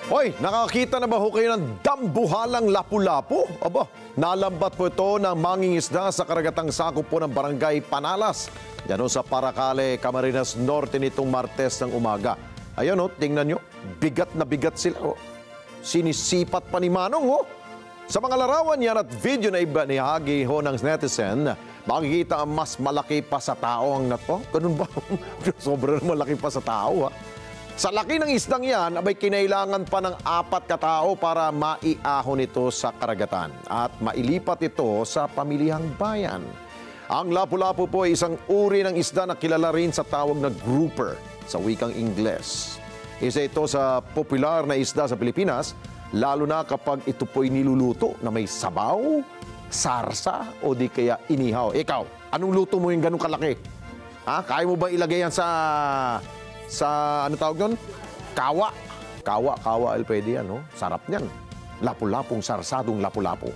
Hoy, nakakita na ba ho kayo ng dambuhalang lapu-lapu? Aba, nalambat po ito ng mangingisda sa karagatang sakop po ng Barangay Panalas. Yan sa Paracale, Camarines Norte nitong Martes ng umaga. Ayan tingnan nyo, bigat na bigat sila. Sinisipat pa ni Manong. Sa mga larawan yan at video na ibinahagi ng netizen, makikita ang mas malaki pa sa tao ang nato. Ganun ba? Sobrang malaki pa sa tao Sa laki ng isdang yan, abay kinailangan pa ng 4 katao para maiahon ito sa karagatan at mailipat ito sa pamilihang bayan. Ang lapu-lapu po ay isang uri ng isda na kilala rin sa tawag na grouper sa wikang Ingles. Isa ito sa popular na isda sa Pilipinas, lalo na kapag ito po'y niluluto na may sabaw, sarsa o di kaya inihaw. Ikaw, anong luto mo yung ganun kalaki? Kaya mo ba ilagay yan sa ano tawag doon? Kawa. Kawa, pwede yan, Sarap niyan. Lapu-lapong sarsadong lapu-lapo.